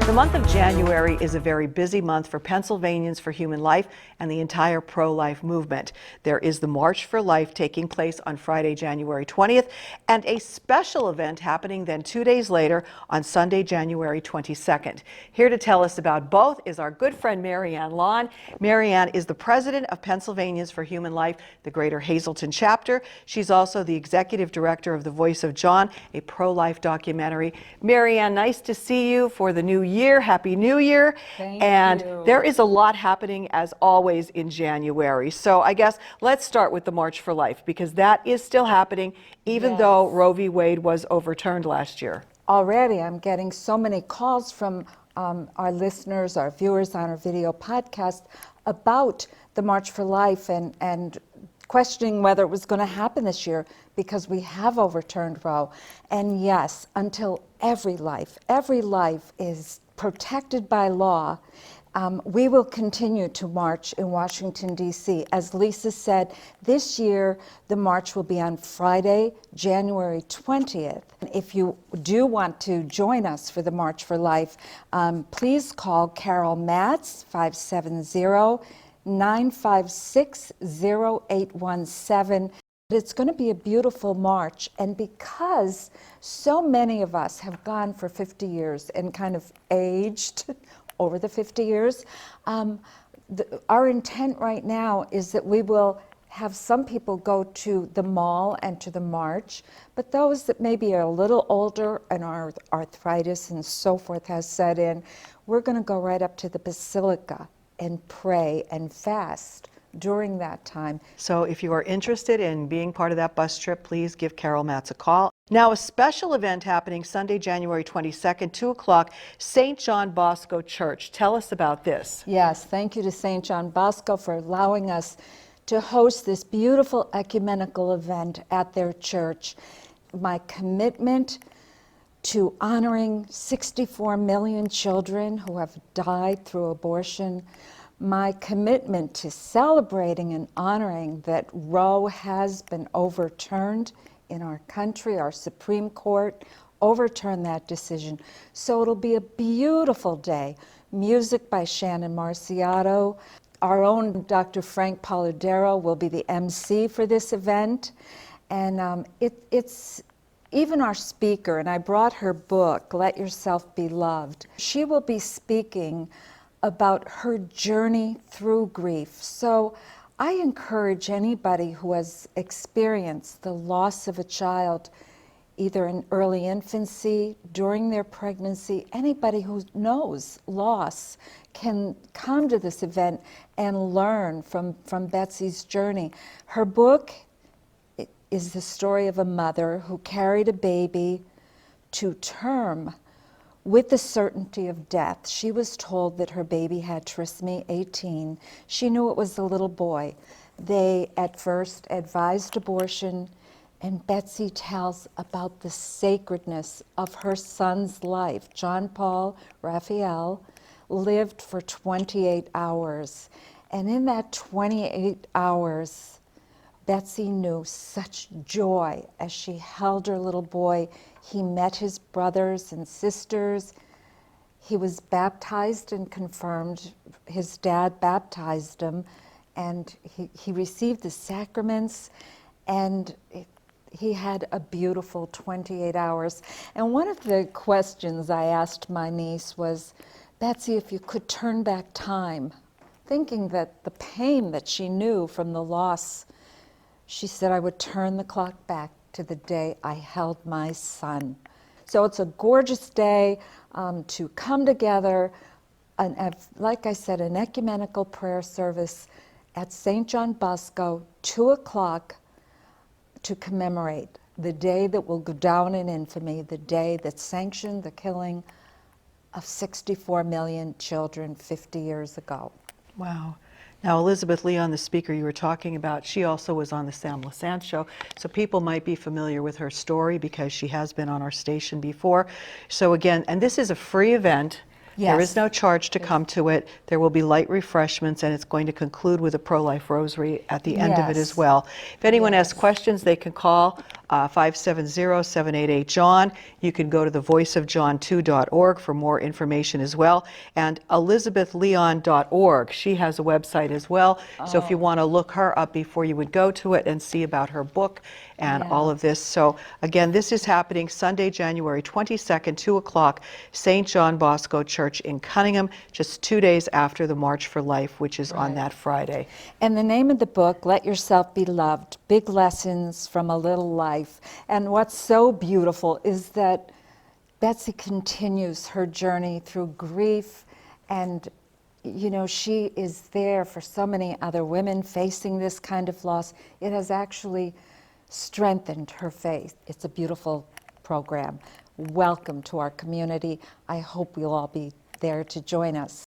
The month of January is a very busy month for Pennsylvanians for Human Life and the entire pro-life movement. There is the March for Life taking place on Friday, January 20th, and a special event happening then 2 days later on Sunday, January 22nd. Here to tell us about both is our good friend Marianne Lawn. Marianne is the president of Pennsylvanians for Human Life, the Greater Hazleton chapter. She's also the executive director of The Voice of John, a pro-life documentary. Marianne, nice to see you for the new year. Happy New Year. Thank you. There is a lot happening as always in January. So I guess let's start with the March for Life, because that is still happening even though Roe v. Wade was overturned last year. Already I'm getting so many calls from our listeners, our viewers on our video podcast about the March for Life and questioning whether it was going to happen this year because we have overturned Roe. And yes, until every life is protected by law, we will continue to march in Washington, D.C. As Lisa said, this year the march will be on Friday, January 20th. If you do want to join us for the March for Life, please call Carol Matz, 570-956-0817. It's going to be a beautiful march, and because so many of us have gone for 50 years and kind of aged over the 50 years, our intent right now is that we will have some people go to the mall and to the march, but those that maybe are a little older and our arthritis and so forth has set in, we're going to go right up to the Basilica and pray and fast during that time. So if you are interested in being part of that bus trip, please give Carol Matz a call. Now, a special event happening Sunday, January 22nd, 2 o'clock, St. John Bosco Church. Tell us about this. Yes, thank you to St. John Bosco for allowing us to host this beautiful ecumenical event at their church. My commitment to honoring 64 million children who have died through abortion, my commitment to celebrating and honoring that Roe has been overturned in our country. Our Supreme Court overturned that decision. So it'll be a beautiful day. Music by Shannon Marciato. Our own Dr. Frank Polidero will be the MC for this event. And it's even our speaker, and I brought her book, Let Yourself Be Loved. She will be speaking about her journey through grief. So I encourage anybody who has experienced the loss of a child, either in early infancy, during their pregnancy, anybody who knows loss can come to this event and learn from Betsy's journey. Her book is the story of a mother who carried a baby to term with the certainty of death. She was told that her baby had trisomy 18. She knew it was a little boy. They at first advised abortion, and Betsy tells about the sacredness of her son's life. John Paul Raphael lived for 28 hours. And in that 28 hours, Betsy knew such joy as she held her little boy. He met his brothers and sisters. He was baptized and confirmed. His dad baptized him, and he received the sacraments, and he had a beautiful 28 hours. And one of the questions I asked my niece was, Betsy, if you could turn back time, thinking that the pain that she knew from the loss, she said, I would turn the clock back to the day I held my son. So it's a gorgeous day to come together, and like I said, an ecumenical prayer service at St. John Bosco, 2 o'clock, to commemorate the day that will go down in infamy, the day that sanctioned the killing of 64 million children 50 years ago. Wow. Now, Elizabeth Leon, the speaker you were talking about, she also was on the Sam Lassant show, so people might be familiar with her story because she has been on our station before. So again, and this is a free event. There Yes. is no charge to come to it. There will be light refreshments, and it's going to conclude with a pro-life rosary at the end of it as Yes. well. If anyone has Yes. questions, they can call 570-788-JOHN. You can go to thevoiceofjohn2.org for more information as well, and elizabethleon.org. She has a website as well, so if you want to look her up before you would go to it and see about her book and all of this. So again, this is happening Sunday, January 22nd, 2 o'clock, St. John Bosco Church in Cunningham, just 2 days after the March for Life, which is on that Friday. And the name of the book, Let Yourself Be Loved, Big Lessons from a Little Life. And what's so beautiful is that Betsy continues her journey through grief, and you know, she is there for so many other women facing this kind of loss. It has actually strengthened her faith. It's a beautiful program. Welcome to our community. I hope you'll all be there to join us.